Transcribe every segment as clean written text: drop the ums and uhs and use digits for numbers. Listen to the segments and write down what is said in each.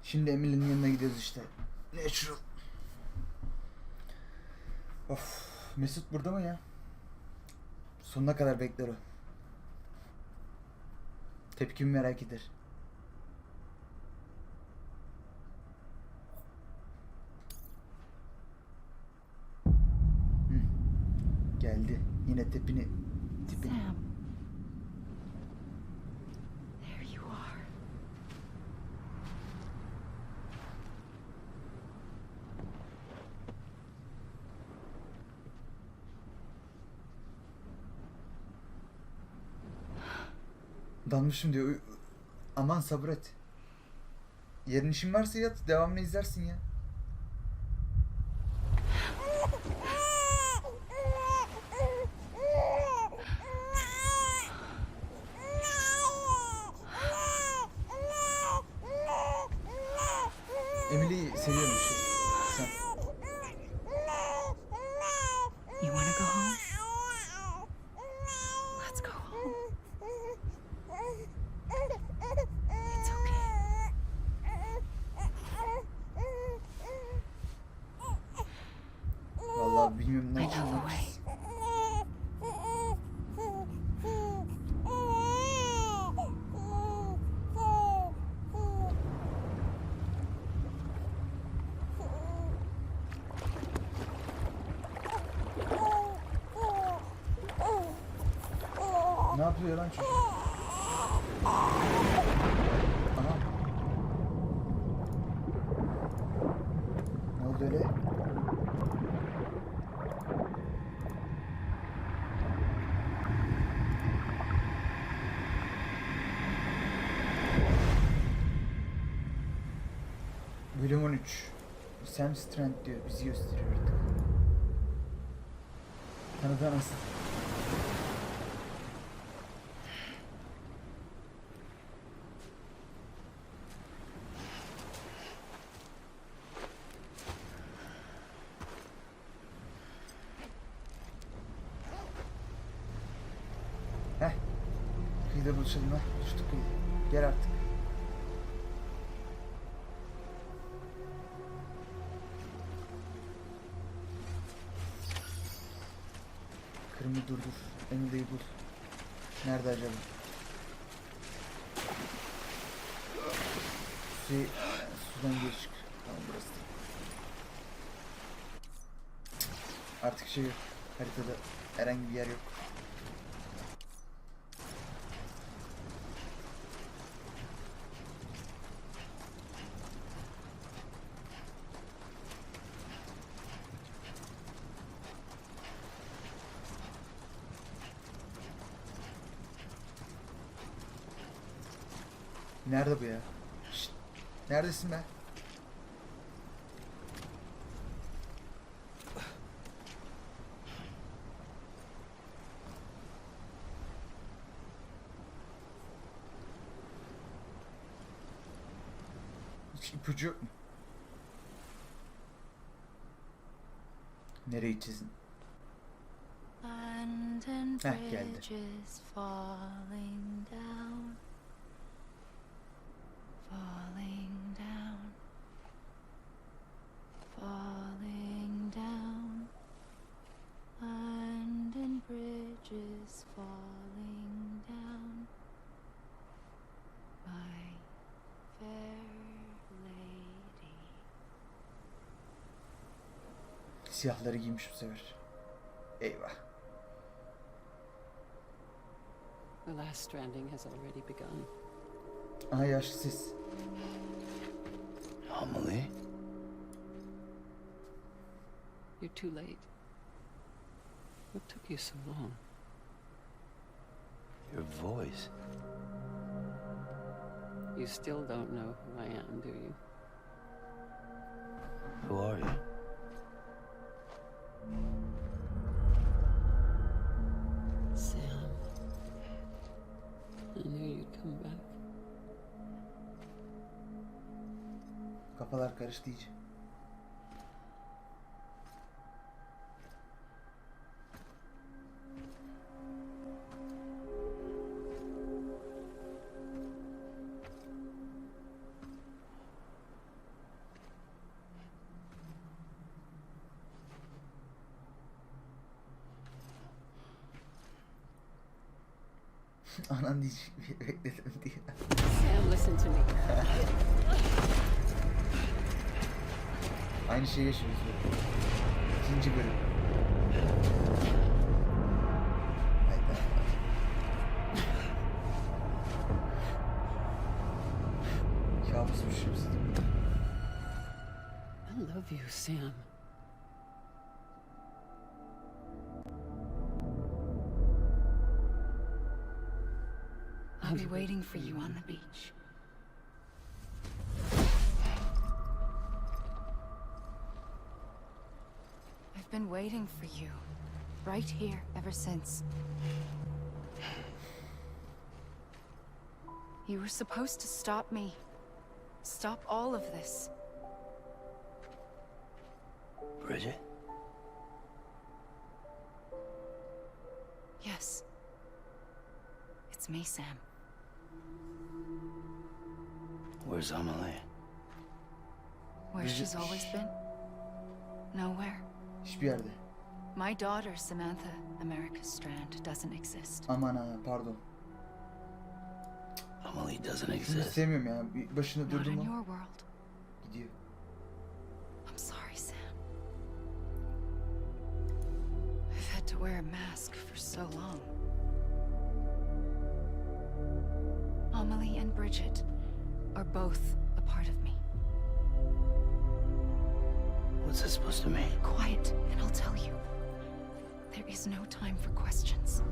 Şimdi Emily'nin yanına gidiyoruz işte. Natural. Of, Mesut burada mı ya? Sonuna kadar bekler o. Tepkimi merak eder. Hı. Geldi. Yine tipini. Sam. There you are. Dalmışım diyor. Aman sabır et. Yarın işin varsa yat. Devamını izlersin ya. Emily'yi seviyormuş. Sen. You wanna go home? Let's go home. It's okay. Vallahi bilmiyorum ne I know the yapacağım. way. Ne yapıyor lan çocuk? Aha. Ne oldu öyle? Bölüm 13. Sam Strand diyor. Bizi gösteriyor artık. Tanıdığa nasıl? Heh. Kıyıda buluşalım ha. Düştük kıyıda. Gel artık. Kırmızı durdur. Emily'yi bul. Nerede acaba? Sudan geri çık. Tamam burası. Artık şey yok. Haritada herhangi bir yer yok. Nerede bu ya? Şşt. Neredesin be? Hiç ipucu yok mu? Nereyi çizin? Heh, geldi. Falling down, falling down, falling down, London bridges falling down, my fair lady. Siyahları giymiş bu sefer. Eyvah. The last stranding has already begun. Aha yaşlı ses. Amelie? You're too late. What took you so long? Your voice. You still don't know who I am, do you? Who are you? Sam. I knew you'd come back. Kafalar karıştı iyice. Anan diyecek bir bekledim diye. Sam, listen to me. Aynı şeyi yaşıyoruz böyle. İkinci bölüm. Hayda. Kabusmuş hepsi değil mi? I love you, Sam. I'll be waiting for you on the beach. I've been waiting for you, right here, ever since. You were supposed to stop me. Stop all of this. Bridget? Yes. It's me, Sam. Where's Amelie? Where she's always been? Nowhere. Hiçbir yerde. My daughter, Samantha America Strand, doesn't exist. Aman ha pardon. Amelie doesn't Şunu exist. sevmiyorum ya. Bir başında Not durdu in mu your world. gidiyor. I'm sorry, Sam. I've had to wear a mask for so long. Amelie and Bridget are both a part of me. What's this supposed to mean? Quiet, and I'll tell you. There is no time for questions.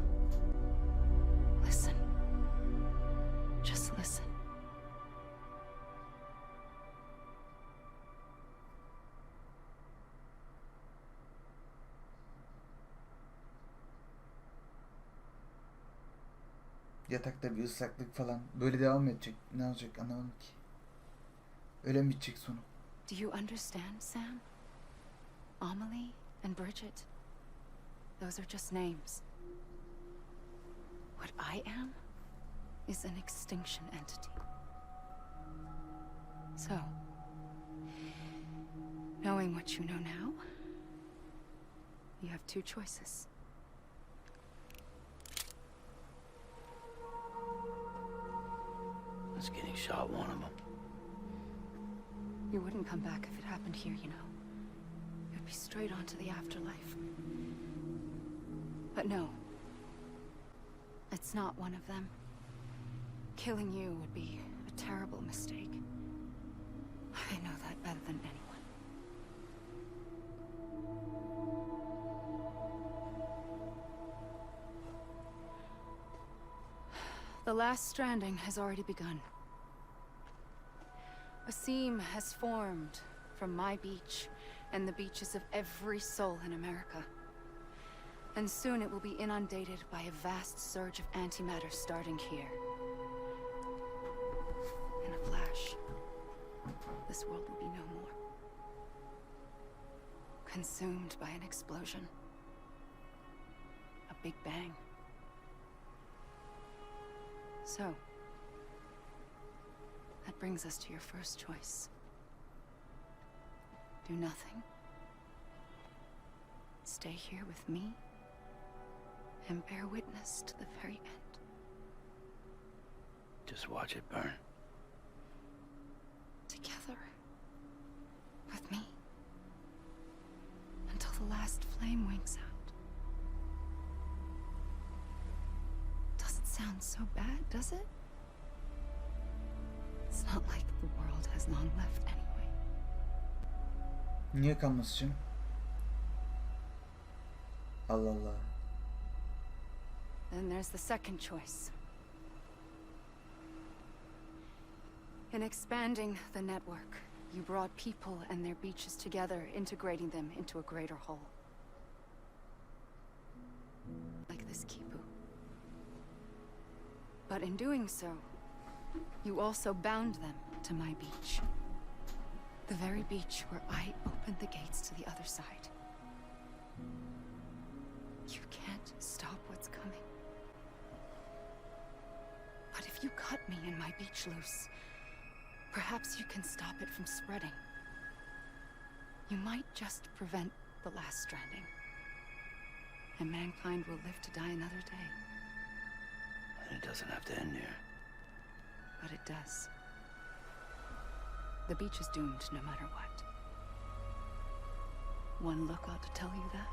Listen. Just listen. Yatakta bir ıslaklık falan. Böyle devam edecek. Ne olacak anlamadım ki. Öyle mi bitecek sonu? Do you understand, Sam? Amelie and Bridget. Those are just names. What I am is an extinction entity. So, knowing what you know now, you have two choices. Is getting shot one of them? You wouldn't come back if it happened here, you know. You'd be straight on to the afterlife. But no. It's not one of them. Killing you would be a terrible mistake. I know that better than anyone. The last stranding has already begun. A seam has formed from my beach and the beaches of every soul in America. And soon it will be inundated by a vast surge of antimatter starting here. In a flash, this world will be no more. Consumed by an explosion. A big bang. So, that brings us to your first choice. Do nothing. Stay here with me and bear witness to the very end. Just watch it burn. Together. With me. Until the last flame winks out. Doesn't sound so bad, does it? It's not like the world has long left anyway. Niye kalması canım? Allah Allah. Then there's the second choice. In expanding the network, you brought people and their beaches together, integrating them into a greater whole. Like this kipu. But in doing so, you also bound them to my beach. The very beach where I opened the gates to the other side. You can't stop what's coming. But if you cut me and my beach loose, perhaps you can stop it from spreading. You might just prevent the last stranding. And mankind will live to die another day. And it doesn't have to end here. But it does. The beach is doomed no matter what. One look ought to tell you that.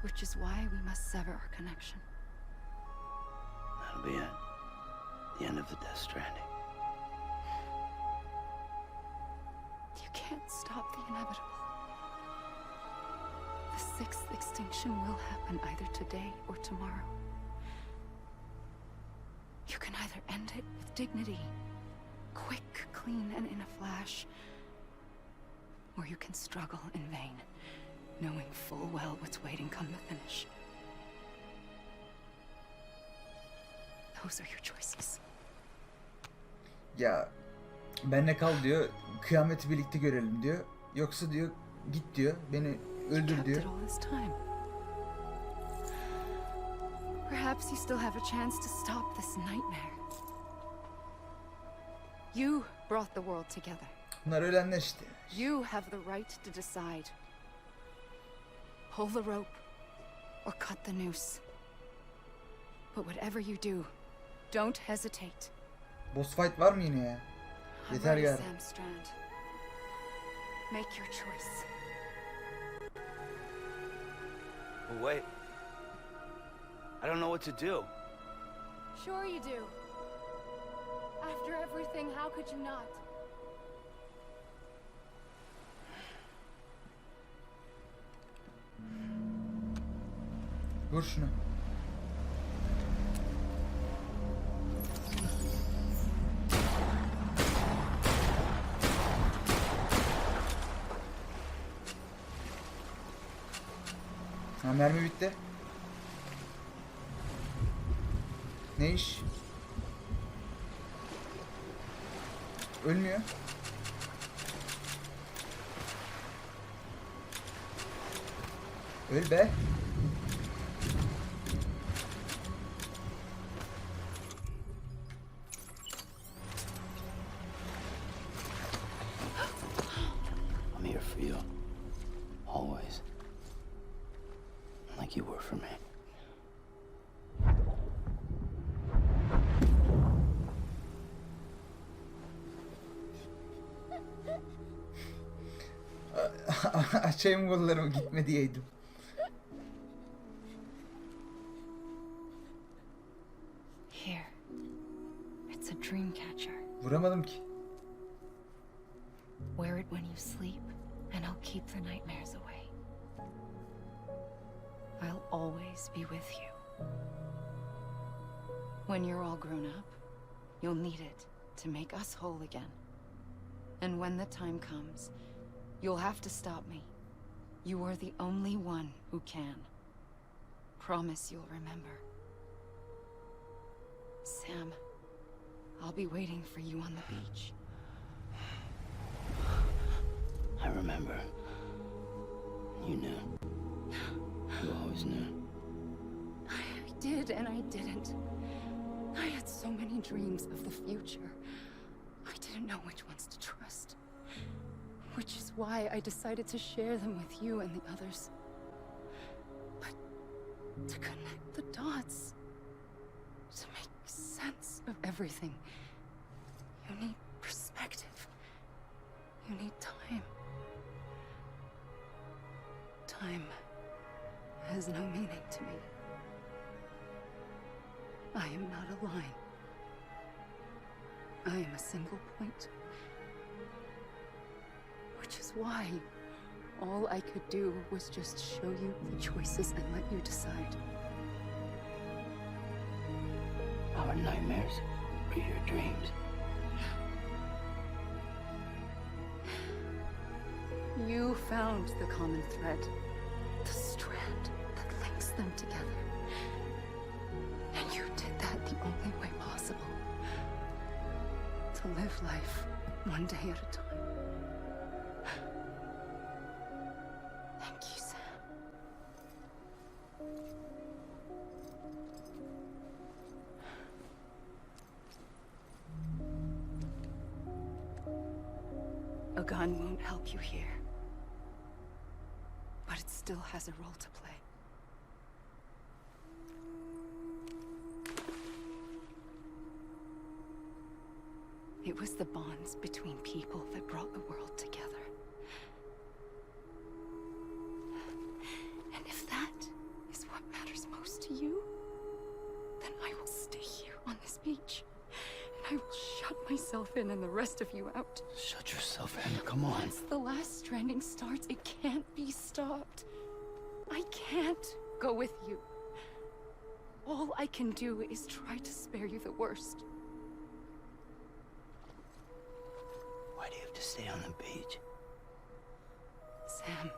Which is why we must sever our connection. That'll be it. The end of the Death Stranding. You can't stop the inevitable. The sixth extinction will happen either today or tomorrow. You can either end it with dignity, quick, clean, and in a flash, or you can struggle in vain, knowing full well what's waiting come the finish. Those are your choices. Ya benle kal diyor. Kıyameti birlikte görelim diyor. Yoksa diyor git diyor. Beni öldür Kept diyor. it all this time. Perhaps you still have a chance to stop this nightmare. You brought the world together. Bunlar ölenler işte. You have the right to decide. Pull the rope or cut the noose. But whatever you do, don't hesitate. Boss fight var mı yine ya? I'm Yeter ready, yani. Sam Strand. Make your choice. But wait. I don't know what to do. Sure you do. After everything, how could you not? Vur şunu. Ha, mermi bitti. Ne iş? Ölmüyor. Öl be. I'm here for you. Always. Like you were for me. Açayım kollarımı gitme diyeydim. Here. It's a dream catcher. Vuramadım ki. Wear it when you sleep, and I'll keep the nightmares away. I'll always be with you. When you're all grown up, you'll need it to make us whole again. And when the time comes, you'll have to stop me. You are the only one who can. Promise you'll remember. Sam, I'll be waiting for you on the beach. I remember. You knew. You always knew. I did and I didn't. I had so many dreams of the future. I didn't know which ones to trust. Which is why I decided to share them with you and the others. But to connect the dots, to make sense of everything, you need perspective. You need time. Time has no meaning to me. I am not a line. I am a single point. Which is why all I could do was just show you the choices and let you decide. Our nightmares are your dreams. You found the common thread, the strand that links them together. And you did that the only way possible. To live life one day at a time. Thank you, Sam. A gun won't help you here. But it still has a role to play. It was the bonds between people that brought the world together. And if that is what matters most to you, then I will stay here on this beach. And I will shut myself in and the rest of you out. Shut yourself in. Come on. Once the last stranding starts, it can't be stopped. I can't go with you. All I can do is try to spare you the worst. Why do you have to stay on the beach? Sam,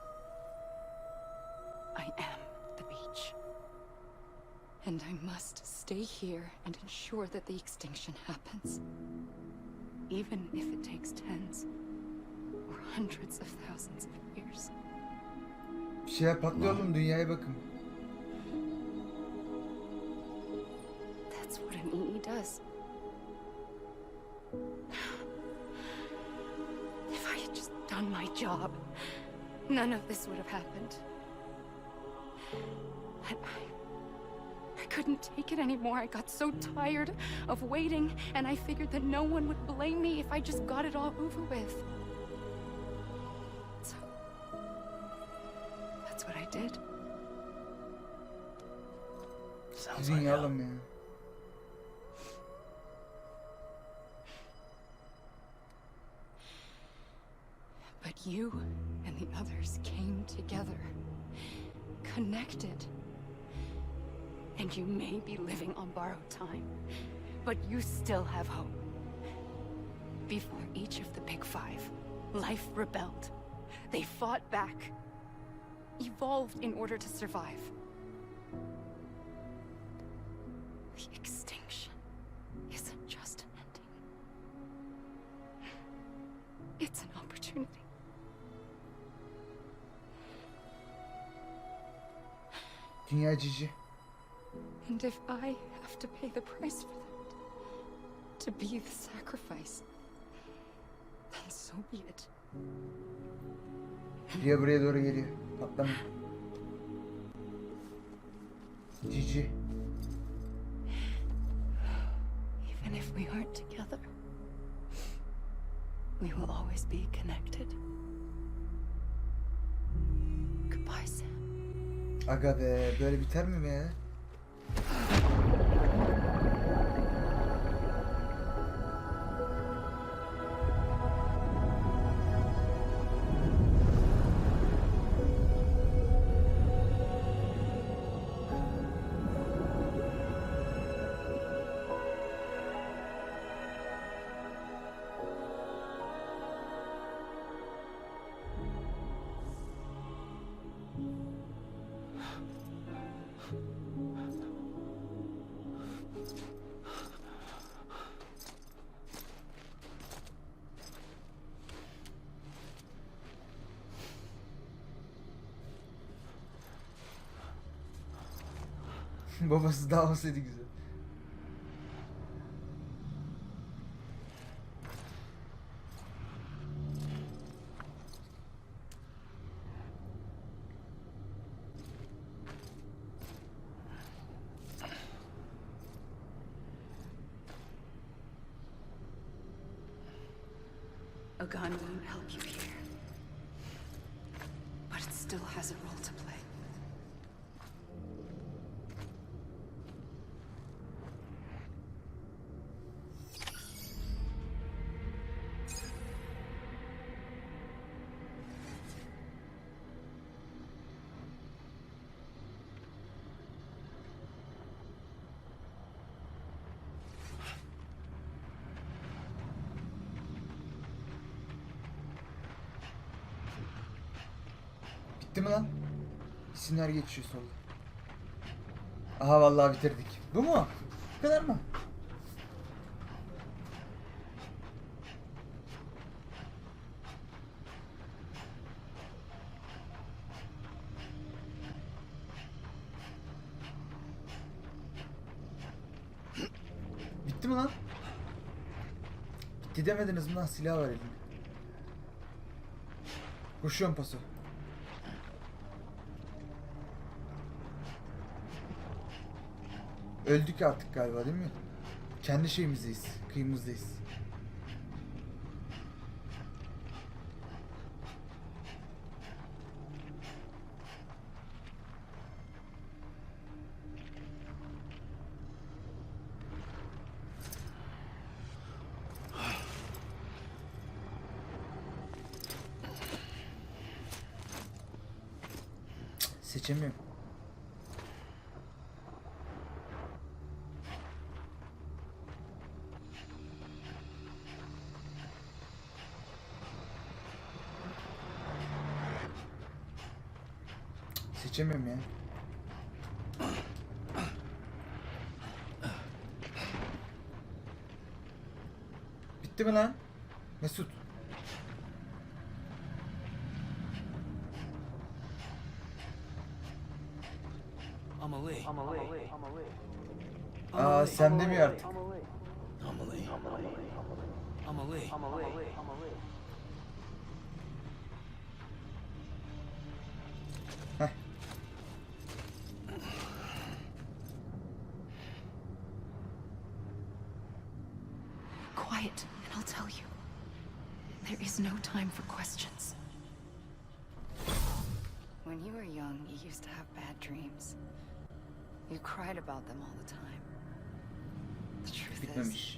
I am the beach. And I must stay here and ensure that the extinction happens. Even if it takes tens or hundreds of thousands of years. Bir şeyler patlıyor oğlum, dünyaya bakın. That's what an EE does. If I had just done my job, none of this would have happened. And I couldn't take it anymore. I got so tired of waiting, and I figured that no one would blame me if I just got it all over with. So, that's what I did. Sounds like Dünya hell. oğlum ya. But you and the others came together, connected. And you may be living on borrowed time, but you still have hope. Before each of the Big Five, life rebelled. They fought back, evolved in order to survive. The extinction isn't just an ending. It's an opportunity. Dünya cici. And if I have to pay the price for that, to be the sacrifice, then so be it. Dünya buraya doğru geliyor. Patlama. Cici. Even if we aren't together, we will always be connected. Goodbye, Sam. Aga be, böyle biter mi be ya? Babası daha olsaydı güzel. A gun won't help you here, but it still has a role to play. Bitti mi lan? İsimler geçiyor solda. Aha vallahi bitirdik. Bu mu? Bu kadar mı? Bitti mi lan? Bitti demediniz mi lan? Silah var elimde. Koşuyorum paso. Öldük artık galiba değil mi? Kendi şeyimizdeyiz, kıyımızdayız. Seçemiyorum. Seçemiyorum ya. Bitti mi lan? Mesut. Aa sen demiyor artık. Heh. Quiet, and I'll tell you. There is no time for questions. When you were young, you used to have bad dreams. You cried about them all the time. The truth is, Bitmemiş.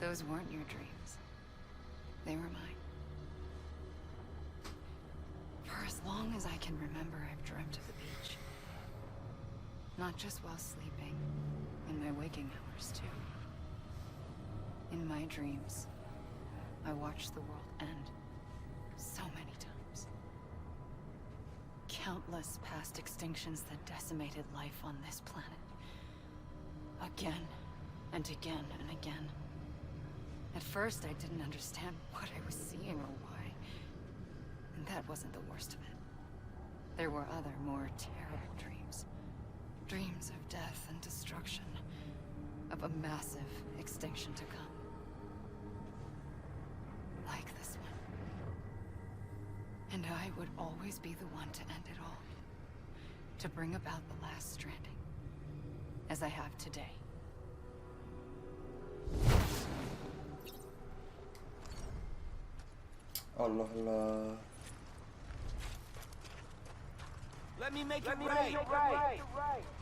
those weren't your dreams. They were mine. For as long as I can remember, I've dreamt of the beach. Not just while sleeping, in my waking hours too. In my dreams, I watched the world end so many times. Countless past extinctions that decimated life on this planet. Again and again and again. At first, I didn't understand what I was seeing or why. And that wasn't the worst of it. There were other, more terrible dreams. Dreams of death and destruction. Of a massive extinction to come. Like this one. And I would always be the one to end it all. To bring about the last stranding. As I have today. Allah Allah. Let me make it right.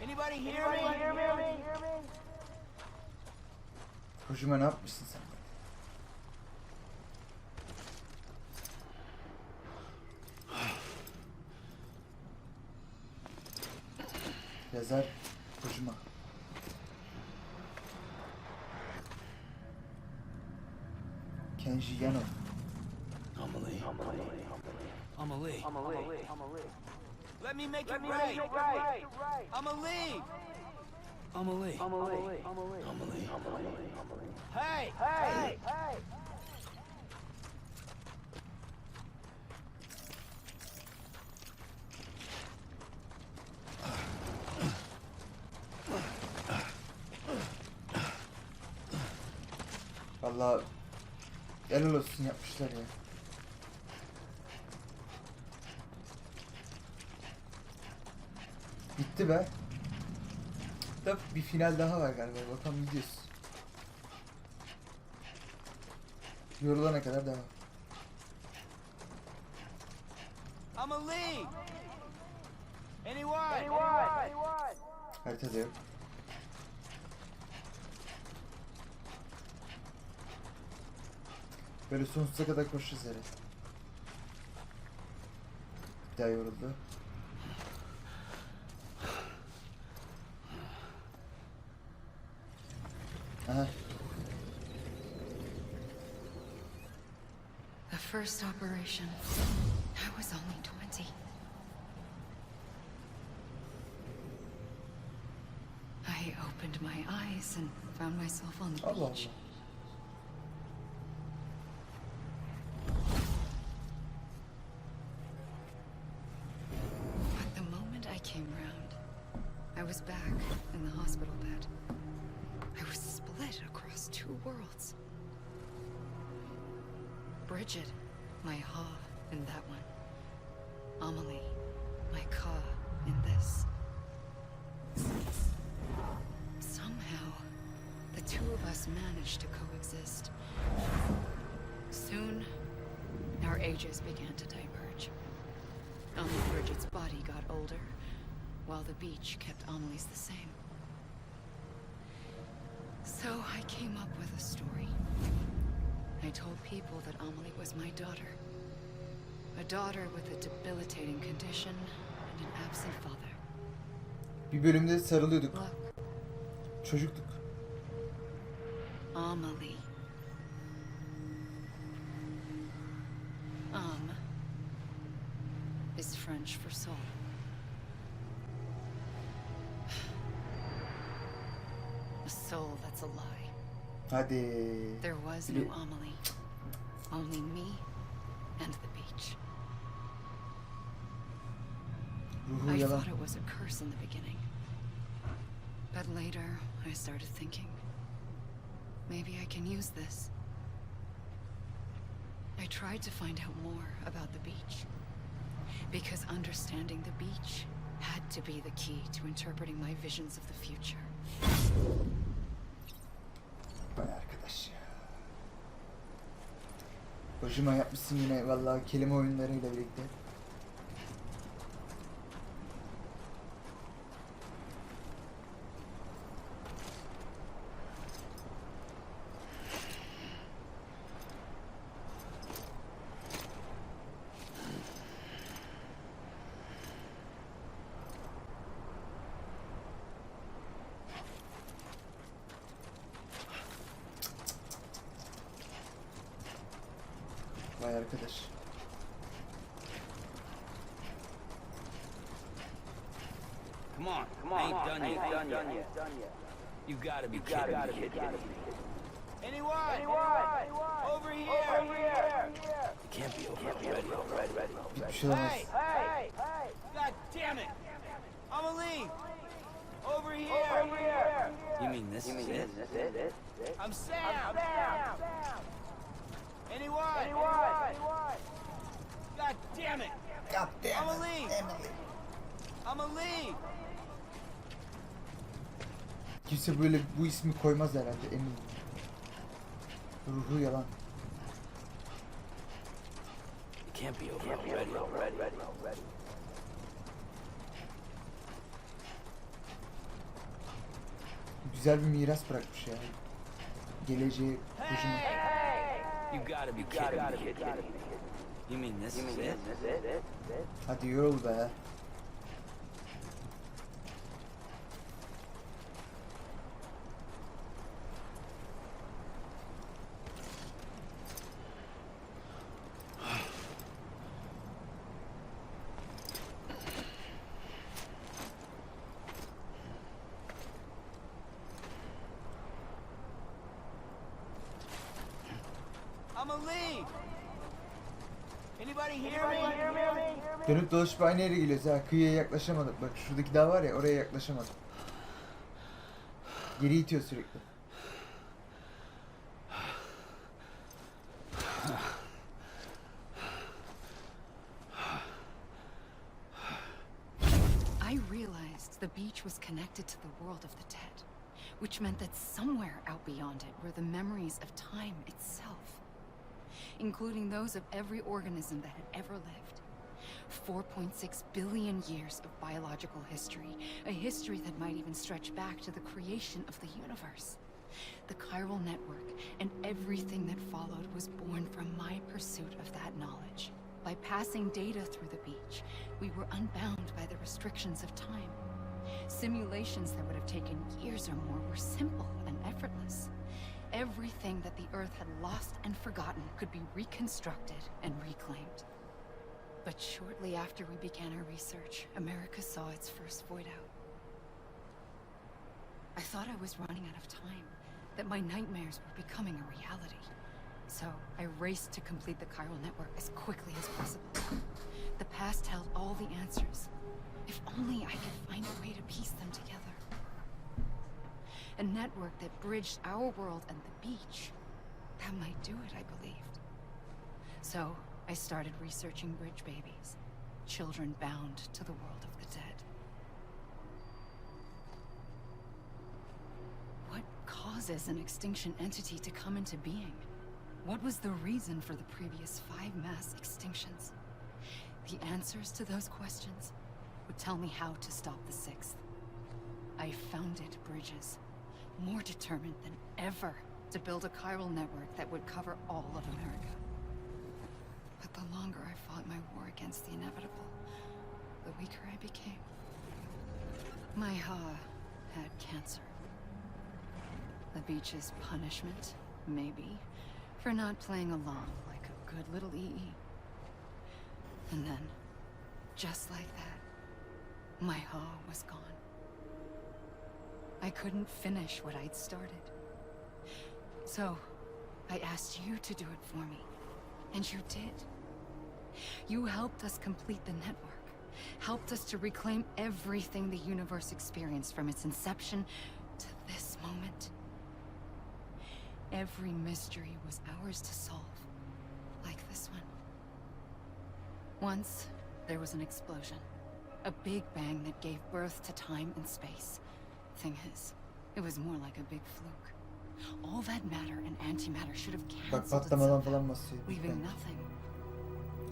Anybody hear me? Kojima ne yapmışsın sen? Yazar Kojima. Kenji Yano. Amelie. Let me make it right. Amelie. Hey. Vallahi helal olsun yapmışlar ya. Bitti be. Da bir final daha var galiba. Bakalım gidiyoruz. Yorulana kadar devam. Amelie. Anyone? Haritada yok. Böyle sonsuza kadar koşacağız herhalde. Bir daha yoruldu. Aha. The first operation, I was only 20. I opened my eyes and found myself on the Allah beach. Allah. But the moment I came round, I was back in the hospital bed. I was split across two worlds. Bridget, my Ha in that one. Amelie, my Ka in this. Somehow, the two of us managed to coexist. Soon, our ages began to diverge. Only Bridget's body got older, while the beach kept Amelie's the same. So I came up with a story. I told people that Amelie was my daughter. A daughter with a debilitating condition and an absent father. Bir bölümde sarılıyorduk. Look, Çocuktuk. Amelie. Is French for soul. A soul that's a lie. Hadi. There was no Amelie. Only me and the beach. Ruhu I yalan. thought it was a curse in the beginning. But later, I started thinking, maybe I can use this. I tried to find out more about the beach. Because understanding the beach had to be the key to interpreting my visions of the future. Vay arkadaş ya. Kojima yapmışsın yine vallahi kelime oyunlarıyla birlikte. Vay arkadaş. Come on, I ain't done yet. You gotta be kidding me. Anyone? Over here! It can't be over already. Bir şey olmaz. Hey! God damn it! Amelie! Over here! You mean this is it? I'm Sam! Anyone? God damn it! God damn it, Amelie! Emily. Amelie! Kimse böyle bu ismi koymaz herhalde eminim. Ruhu yalan. It can't be over already. Güzel bir miras bırakmış ya. Geleceğe Kojima. You gotta be kidding me. You mean this is it? Hadi yorul be. Amelie! Anybody hear me? Dönüp dolaşıp aynı yere geliyoruz ha. Kıyıya yaklaşamadık. Bak şuradaki dağ var ya, oraya yaklaşamadık. Geri itiyor sürekli. I realized the beach was connected to the world of the dead, which meant that somewhere out beyond it were the memories of time itself, including those of every organism that had ever lived. 4.6 billion years of biological history, a history that might even stretch back to the creation of the universe. The chiral network and everything that followed was born from my pursuit of that knowledge. By passing data through the beach, we were unbound by the restrictions of time. Simulations that would have taken years or more were simple and effortless. Everything that the Earth had lost and forgotten could be reconstructed and reclaimed. But shortly after we began our research, America saw its first void out. I thought I was running out of time, that my nightmares were becoming a reality. So I raced to complete the chiral network as quickly as possible. The past held all the answers. If only I could find a way to piece them together. A network that bridged our world and the beach. That might do it, I believed. So I started researching bridge babies, children bound to the world of the dead. What causes an extinction entity to come into being? What was the reason for the previous 5 mass extinctions? The answers to those questions would tell me how to stop the 6th. I founded bridges, more determined than ever to build a chiral network that would cover all of America. But the longer I fought my war against the inevitable, the weaker I became. My Ha had cancer. The beach's punishment, maybe, for not playing along like a good little EE. And then, just like that, my Ha was gone. I couldn't finish what I'd started. So, I asked you to do it for me, and you did. You helped us complete the network, helped us to reclaim everything the universe experienced from its inception to this moment. Every mystery was ours to solve, like this one. Once, there was an explosion. A big bang that gave birth to time and space. Thing is, it was more like a big fluke. All that matter and antimatter should have Bak cancelled patlamadan itself falan out, bahsediyor. leaving nothing.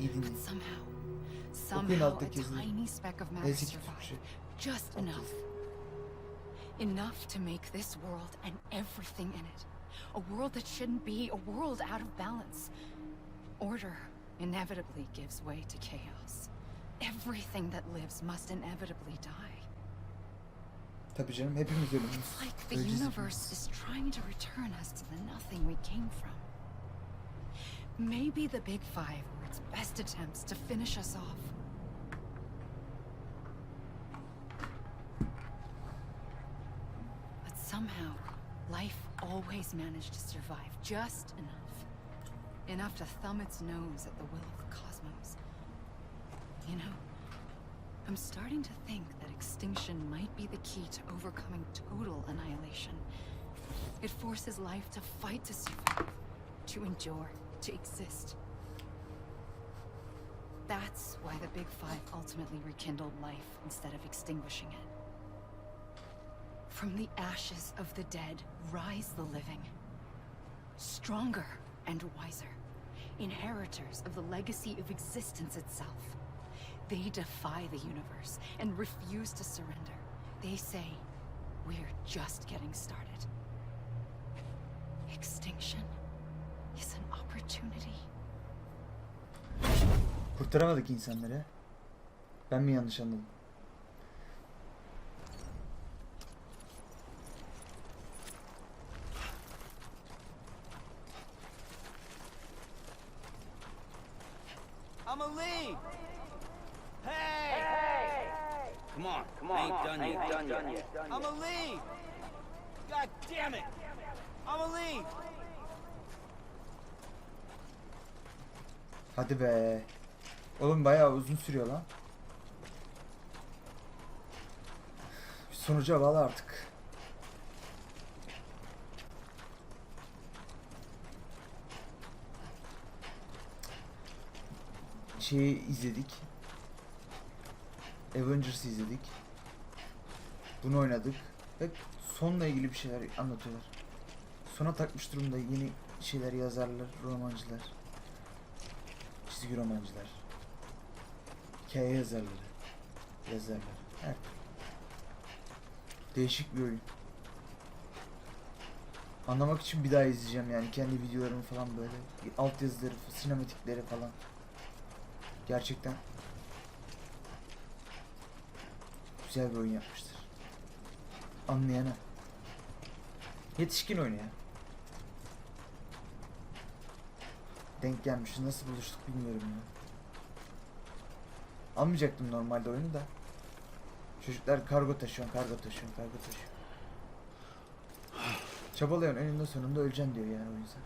İyi But dinleyin. somehow a alttaki yazıyı. tiny speck of matter Neyse ki survived. Türkçe. Just enough. Enough to make this world and everything in it. A world that shouldn't be, a world out of balance. Order inevitably gives way to chaos. Everything that lives must inevitably die. Tabii canım, hepimiz ölümüz. It's like the Öleceğiz universe hepimiz. is trying to return us to the nothing we came from. Maybe the Big Five were its best attempts to finish us off. But somehow, life always managed to survive just enough. Enough to thumb its nose at the will of the cosmos. You know, I'm starting to think that extinction might be the key to overcoming total annihilation. It forces life to fight to survive, to endure, to exist. That's why the Big Five ultimately rekindled life instead of extinguishing it. From the ashes of the dead rise the living. Stronger and wiser. Inheritors of the legacy of existence itself. They defy the universe and refuse to surrender. They say, we're just getting started. Extinction is an opportunity. Kurtaramadık insanları. Ben mi yanlış anladım? I'ma leave. Hey! Come on, I ain't done yet. I'ma leave. God damn it! I'ma leave. Hadi be. Oğlum bayağı uzun sürüyor lan. Sonuca bağlı artık. Şeyi izledik. Avengers'ı izledik. Bunu oynadık. Hep sonla ilgili bir şeyler anlatıyorlar. Sona takmış durumda yeni şeyler yazarlar, romancılar. Çizgi romancılar. Hikaye yazarları. Yazarlar. Her türlü. Değişik bir oyun. Anlamak için bir daha izleyeceğim yani kendi videolarımı falan böyle. Altyazıları, sinematikleri falan. Gerçekten güzel bir oyun yapmıştır. Anlayana. Yetişkin oyunu ya. Denk gelmiş. Nasıl buluştuk bilmiyorum ya. Almayacaktım normalde oyunu da. Çocuklar kargo taşıyor. Çabalıyorsun, eninde sonunda öleceksin diyor yani o yüzden.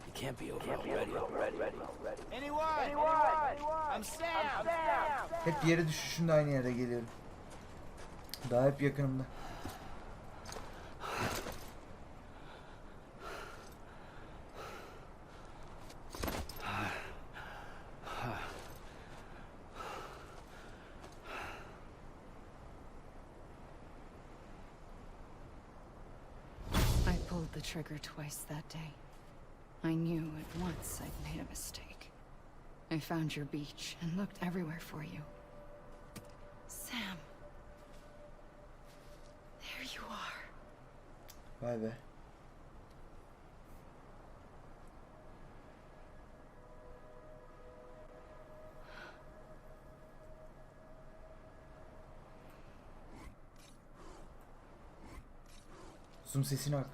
You can't be over already. Anyone? I'm Sam. Hep yere düşüşünde aynı yere geliyorum. Daha hep yakınımda. I pulled the trigger twice that day. I knew at once I'd made a mistake. I found your beach and looked everywhere for you. Sam. There you are. Vay be. Zoom sesine bak.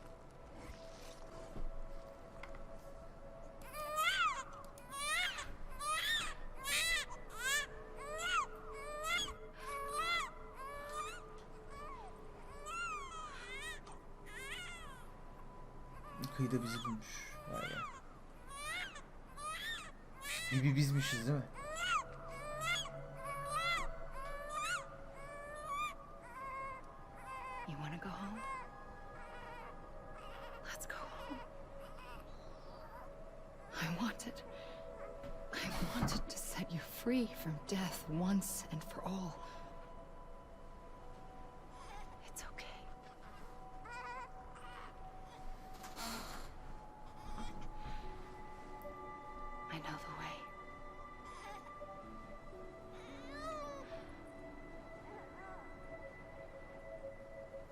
Kıyıda bizi bulmuş. Vay be. Bir bizmişiz değil mi? You wanna go home? Let's go home. I wanted to set you free from death once and for all. It's okay. I know the way.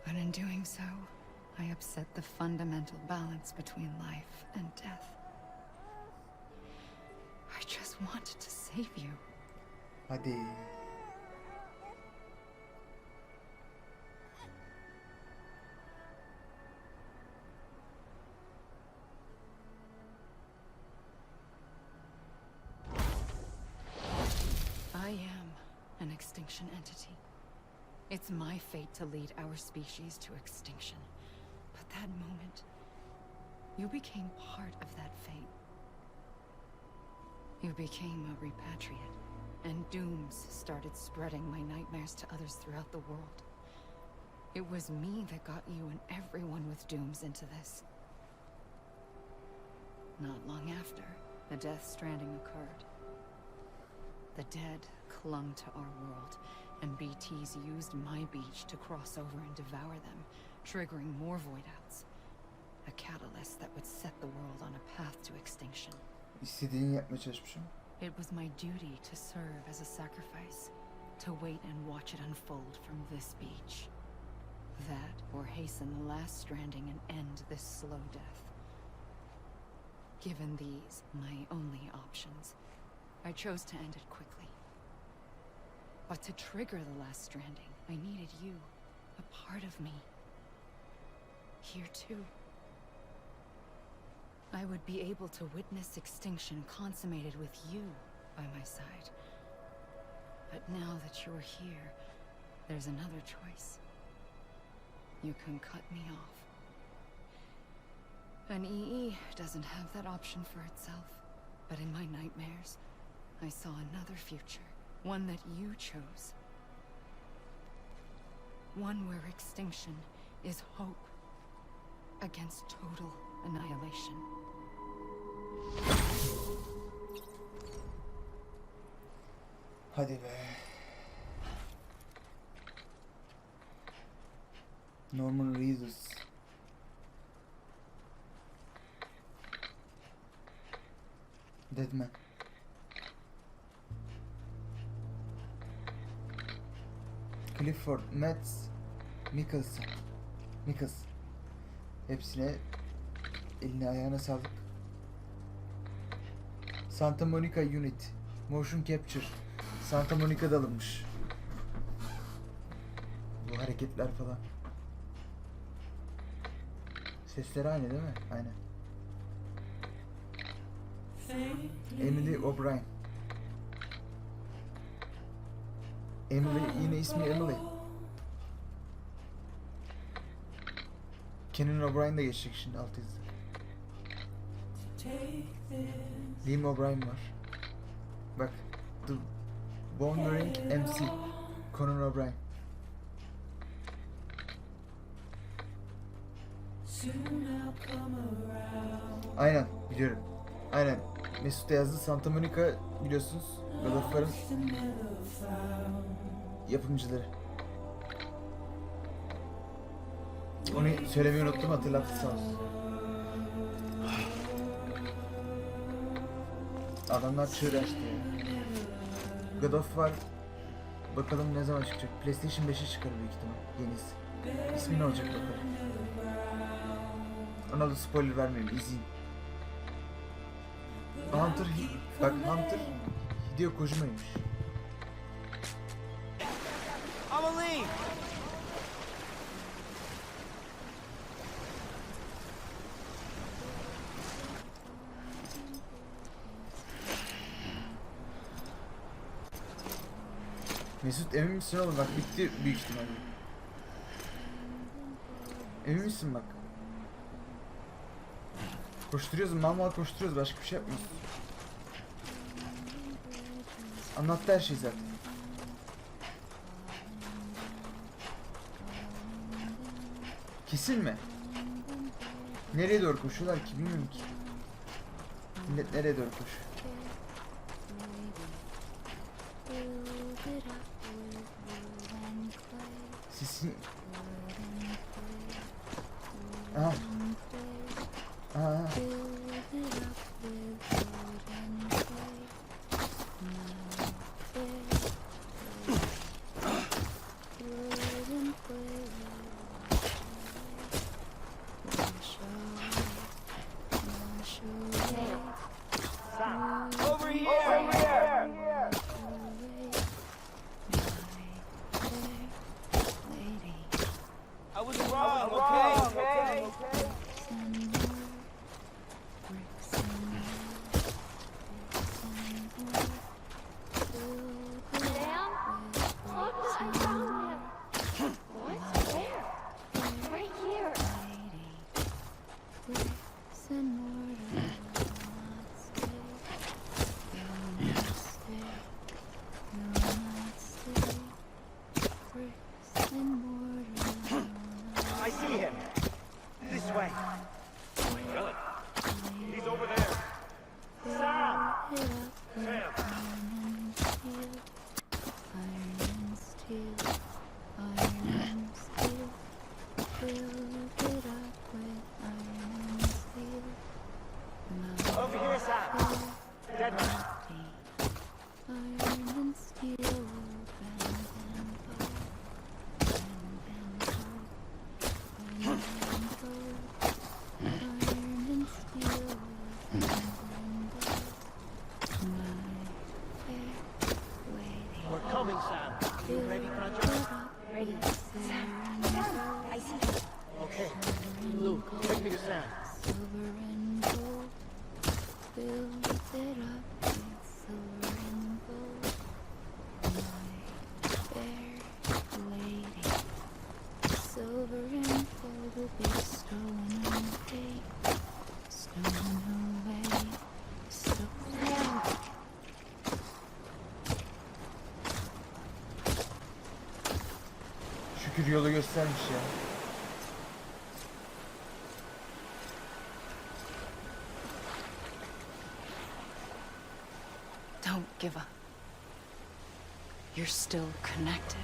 But in doing so, I upset the fundamental balance between life and death. I just wanted to save you. Hadi. I am an extinction entity. It's my fate to lead our species to extinction. But that moment, you became part of that fate. You became a repatriate, and dooms started spreading my nightmares to others throughout the world. It was me that got you and everyone with dooms into this. Not long after, the Death Stranding occurred. The dead clung to our world, and BTs used my beach to cross over and devour them, triggering more void-outs. A catalyst that would set the world on a path to extinction. İstediğini yapmaya çalışmışım. It was my duty to serve as a sacrifice, to wait and watch it unfold from this beach. That, or hasten the last stranding and end this slow death. Given these, my only options, I chose to end it quickly. But to trigger the last stranding, I needed you, a part of me. Here too. I would be able to witness extinction consummated with you by my side. But now that you're here, there's another choice. You can cut me off. An EE doesn't have that option for itself. But in my nightmares, I saw another future. One that you chose. One where extinction is hope against total annihilation. Hadi be. Normal Readers. Deadman. Clifford, Metz, Mikkelsen. Hepsine eline ayağına sağlık. Santa Monica Unit. Motion Capture. Santa Monica'da alınmış. Bu hareketler falan. Sesler aynı değil mi? Aynen. Emily O'Brien. Emily, yine ismi Emily. Kenan O'Brien de geçecek şimdi altyazı. Liam O'Brien var. Bak. The Wandering MC. Conan O'Brien. Aynen biliyorum. Aynen. Mesut da yazdı. Santa Monica biliyorsunuz. God of War'ın yapımcıları. Onu söylemeyi unuttum, hatırlattı sağ olsun. Adamlar çığır açtı ya. God of War bakalım ne zaman çıkacak. PlayStation 5'e çıkar büyük ihtimal. Yenisi. İsmi ne olacak bakalım. Ona da spoiler vermeyeyim, izleyin. Hunter, bak Hunter hideo kojima'ymış. I'ma leave. Mesut emin misin oğlum, bak bitti büyük ihtimalle. Emin misin bak? Koşturuyoruz, mal koşturuyoruz, başka bir şey yapmıyoruz. Anlattı her şeyi zaten. Kesin mi? Nereye doğru koşuyorlar ki, bilmiyorum ki. Millet nereye doğru koşuyor? Sesin... Aha. Aha. Over here. I was wrong, okay? I see him. This way. Really? He's over there. Sam! Sam! Over here, Sam. Dead man. We're coming, Sam. You ready for a job? Ready. I see you. Okay. Luke, take me to Sam. Şükür yolu göstermiş ya. Don't give up. You're still connected.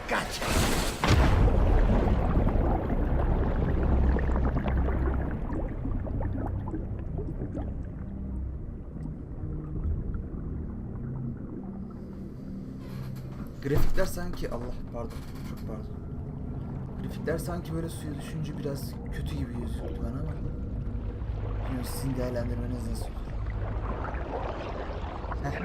Gotcha. Grafikler sanki, Allah pardon, çok pardon. Grafikler sanki böyle suya düşünce biraz kötü gibi gözüktü bana ama bilmiyorum, sizin değerlendirmeniz nasıl olur? Heh.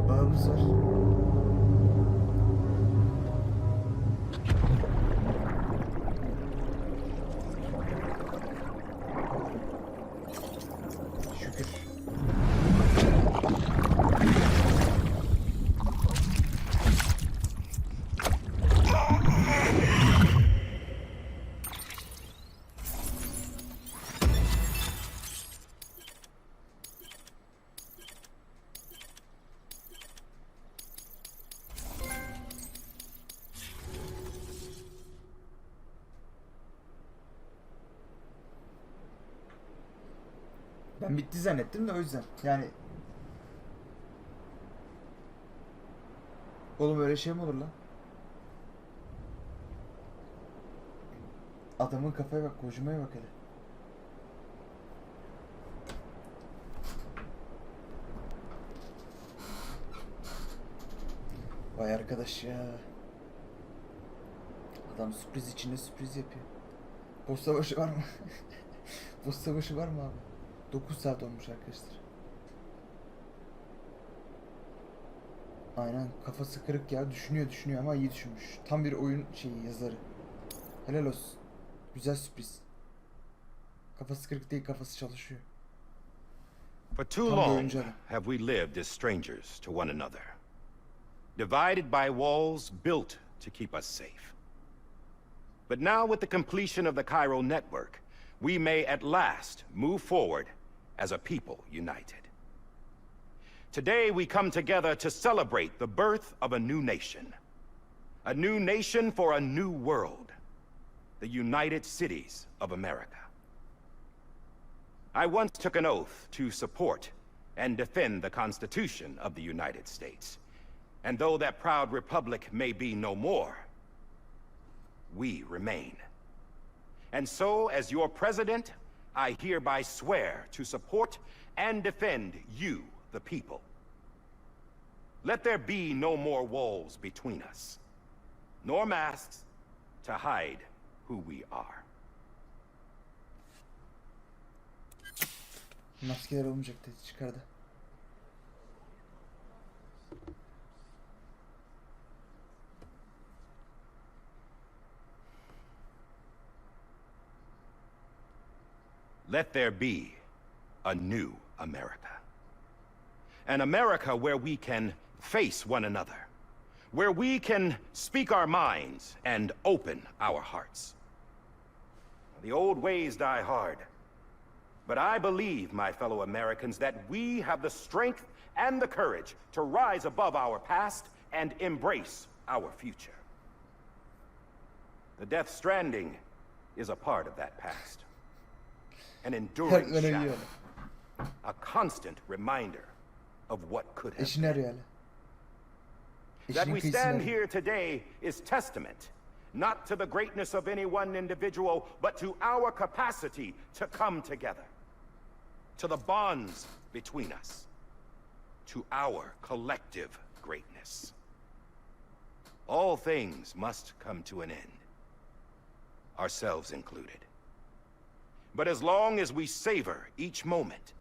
Bağımız var. Şükür. Ben bitti zannettim de o yüzden. Yani oğlum öyle şey mi olur lan? Adamın kafaya bak, kojimaya bak hele. Vay arkadaş ya. Adam sürpriz içinde sürpriz yapıyor. Boss savaşı var mı? Boss savaşı var mı abi? 9 saat olmuş arkadaşlar. Aynen, kafası kırık ya, düşünüyor ama iyi düşünmüş. Tam bir oyun şeyi, yazarı. Helal olsun. Güzel sürpriz. Kafası kırık değil, kafası çalışıyor. For too Tam bir long oyuncu adam. have we lived as strangers to one another, divided by walls built to keep us safe. But now, with the completion of the chiral network, we may at last move forward as a people united. Today we come together to celebrate the birth of a new nation. A new nation for a new world. The United Cities of America. I once took an oath to support and defend the Constitution of the United States. And though that proud republic may be no more, we remain. And so, as your president, I hereby swear to support and defend you, the people. Let there be no more walls between us, nor masks to hide who we are. Maskeler olmayacak dedi, çıkardı. Let there be a new America. An America where we can face one another, where we can speak our minds and open our hearts. The old ways die hard, but I believe, my fellow Americans, that we have the strength and the courage to rise above our past and embrace our future. The Death Stranding is a part of that past. An enduring shadow. A constant reminder of what could have Eşini been. arıyor hala. That Eşinin we kıyısını stand arıyor. here today is testament, not to the greatness of any one individual, but to our capacity to come together, to the bonds between us, to our collective greatness. All things must come to an end, ourselves included. But as long as we savor each moment,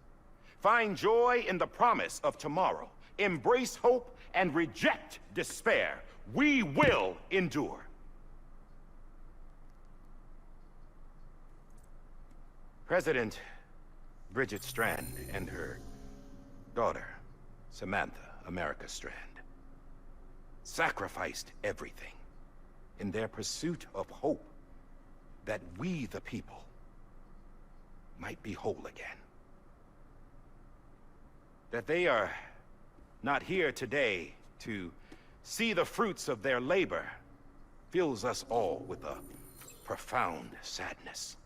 find joy in the promise of tomorrow, embrace hope, and reject despair, we will endure. President Bridget Strand and her daughter, Samantha America Strand, sacrificed everything in their pursuit of hope that we, the people, might be whole again. That they are not here today to see the fruits of their labor fills us all with a profound sadness.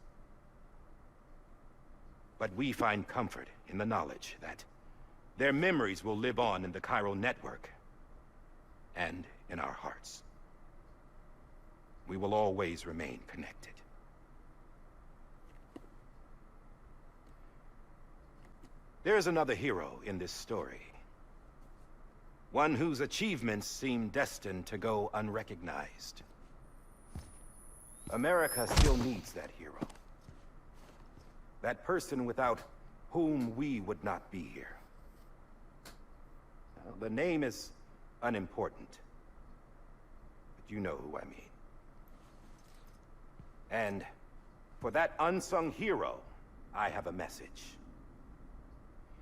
But we find comfort in the knowledge that their memories will live on in the chiral network and in our hearts. We will always remain connected. There is another hero in this story. One whose achievements seem destined to go unrecognized. America still needs that hero. That person without whom we would not be here. The name is unimportant, but you know who I mean. And for that unsung hero, I have a message.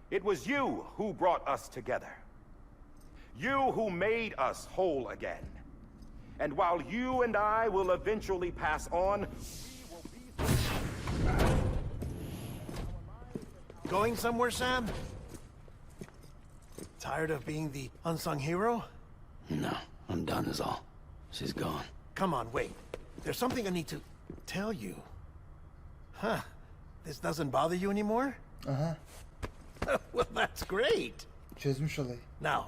It was you who brought us together. You who made us whole again. And while you and I will eventually pass on, Going somewhere, Sam? Tired of being the unsung hero? No, I'm done is all. She's gone. Come on, wait. There's something I need to tell you. Huh. This doesn't bother you anymore? Aha, Well, that's great. çözmüş olayı. Now,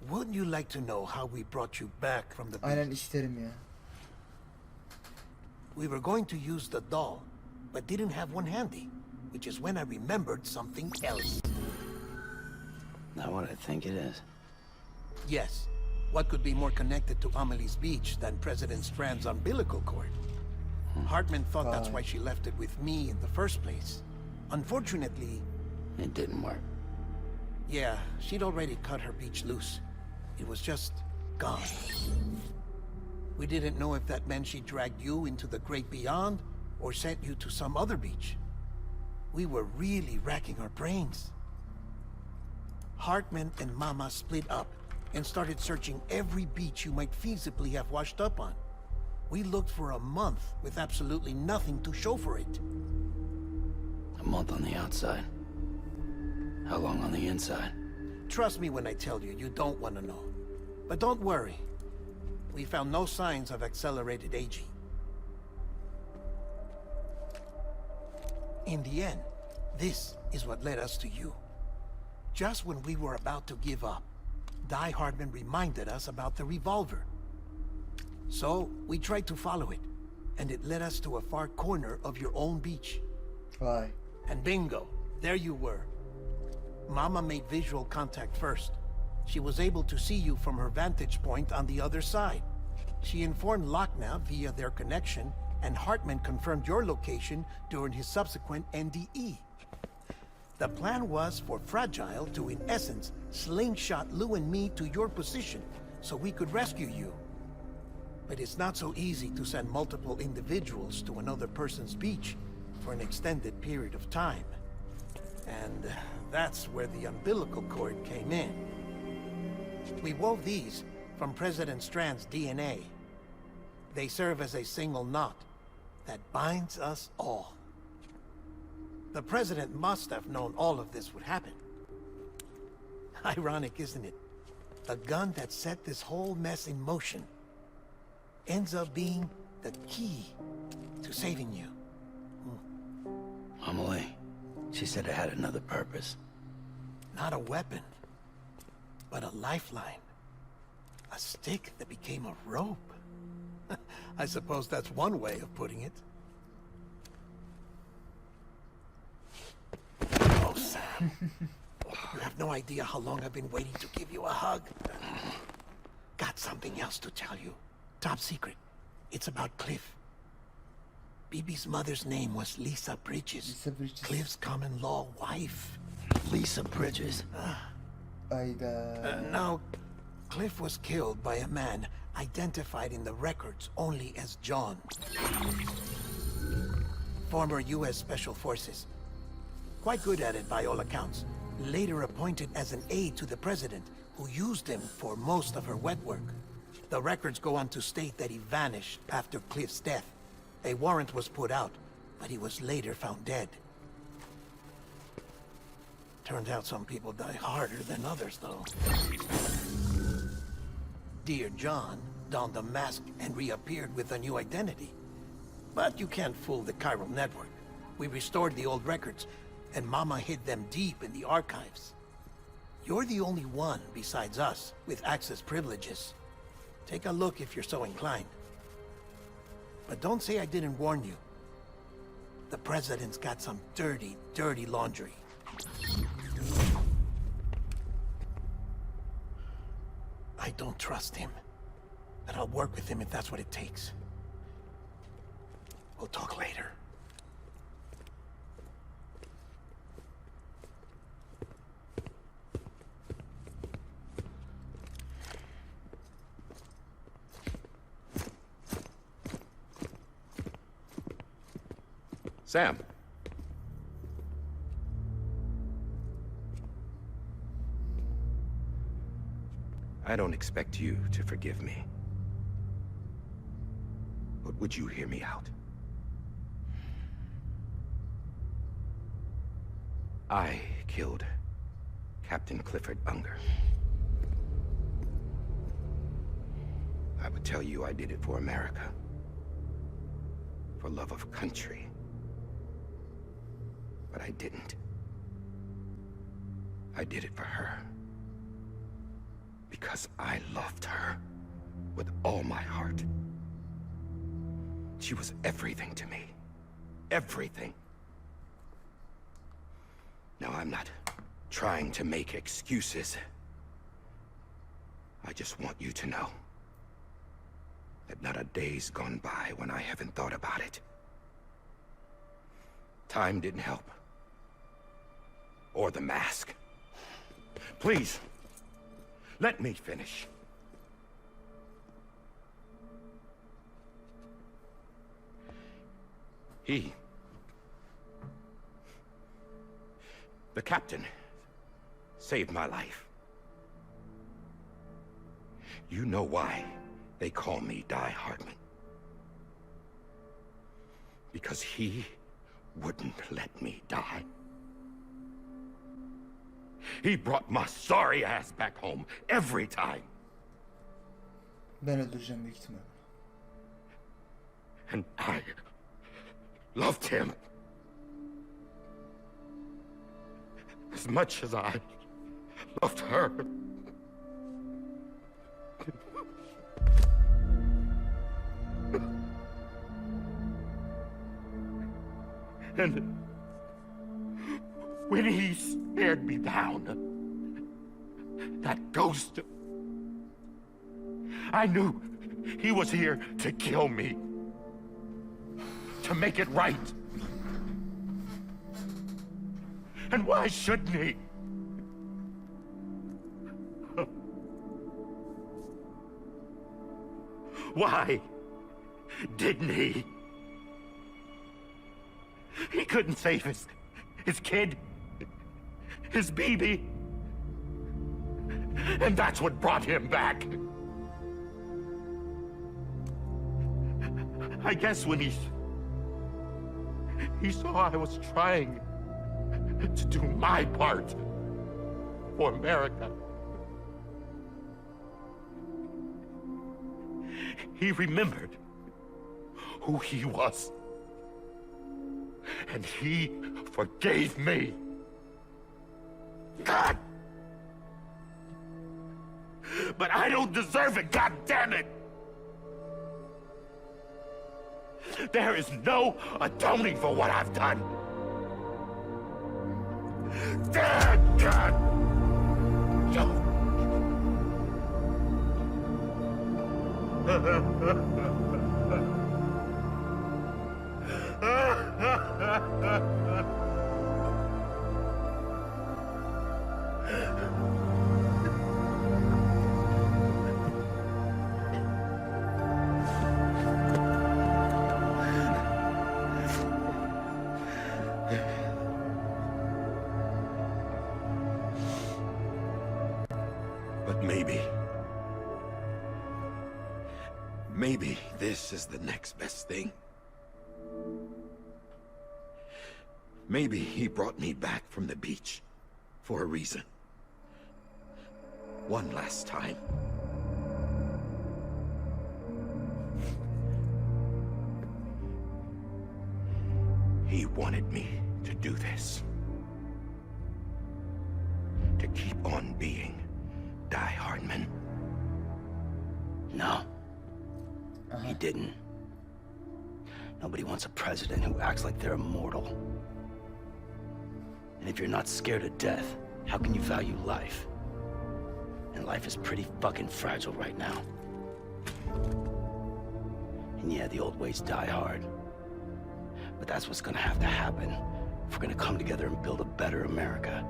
wouldn't you like to know how we brought you back from the Aynen beach? isterim ya. We were going to use the doll, but didn't have one handy, which is when I remembered something else. Not what I think it is. Yes. What could be more connected to Amelie's beach than President Strand's umbilical cord? Hartman thought that's why she left it with me in the first place. Unfortunately, It didn't work. yeah, she'd already cut her beach loose. It was just gone. We didn't know if that meant she dragged you into the great beyond or sent you to some other beach. We were really racking our brains. Hartman and Mama split up and started searching every beach you might feasibly have washed up on. We looked for a month with absolutely nothing to show for it. A month on the outside. How long on the inside? Trust me when I tell you, you don't want to know. But don't worry. We found no signs of accelerated aging. In the end, this is what led us to you. Just when we were about to give up, Die Hardman reminded us about the revolver. So, we tried to follow it, and it led us to a far corner of your own beach. Vay. And bingo, there you were. Mama made visual contact first. She was able to see you from her vantage point on the other side. She informed Lochna via their connection, and Hartman confirmed your location during his subsequent NDE. The plan was for Fragile to, in essence, slingshot Lou and me to your position so we could rescue you. But it's not so easy to send multiple individuals to another person's beach for an extended period of time. And that's where the umbilical cord came in. We wove these from President Strand's DNA. They serve as a single knot that binds us all. The President must have known all of this would happen. Ironic, isn't it? The gun that set this whole mess in motion ends up being the key to saving you. Amelie. She said it had another purpose. Not a weapon, but a lifeline. A stick that became a rope. I suppose that's one way of putting it. Oh, Sam. You have no idea how long I've been waiting to give you a hug. Got something else to tell you. Top secret. It's about Cliff. Bibi's mother's name was Lisa Bridges. Lisa Bridges. Cliff's common-law wife. Lisa Bridges. Ayda. Now, Cliff was killed by a man identified in the records only as John. Former U.S. Special Forces. Quite good at it by all accounts. Later appointed as an aide to the president, who used him for most of her wet work. The records go on to state that he vanished after Cliff's death. A warrant was put out, but he was later found dead. Turns out some people die harder than others, though. Dear John donned a mask and reappeared with a new identity. But you can't fool the chiral network. We restored the old records, and Mama hid them deep in the archives. You're the only one besides us with access privileges. Take a look if you're so inclined. But don't say I didn't warn you. The president's got some dirty, dirty laundry. I don't trust him, but I'll work with him if that's what it takes. We'll talk later. Sam. I don't expect you to forgive me. But would you hear me out? I killed Captain Clifford Unger. I would tell you I did it for America. For love of country. But I didn't. I did it for her. Because I loved her with all my heart. She was everything to me. Everything. Now, I'm not trying to make excuses. I just want you to know that not a day's gone by when I haven't thought about it. Time didn't help. Or the mask. Please, let me finish. The captain, saved my life. You know why they call me Die Hardman. Because he wouldn't let me die. He brought my sorry ass back home every time. Ben öldüreceğim büyük ihtimalle. And I loved him as much as I loved her. And when he stared me down, that ghost, I knew he was here to kill me, to make it right. And why shouldn't he? Why didn't he? He couldn't save his kid, his baby. And that's what brought him back. I guess when he saw I was trying to do my part for America, he remembered who he was. And he forgave me. God! But I don't deserve it, God damn it! There is no atoning for what I've done. God! But maybe this is the next best thing. Maybe he brought me back from the beach for a reason. One last time. He wanted me to do this. To keep on being Die Hardman. No. He didn't. Nobody wants a president who acts like they're immortal. And if you're not scared of death, how can you value life? And life is pretty fucking fragile right now. And yeah, the old ways die hard. But that's what's gonna have to happen if we're gonna come together and build a better America.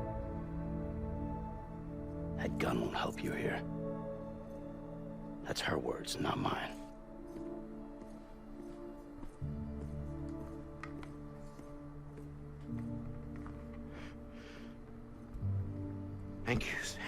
That gun won't help you here. That's her words, not mine. Thank you, Sam.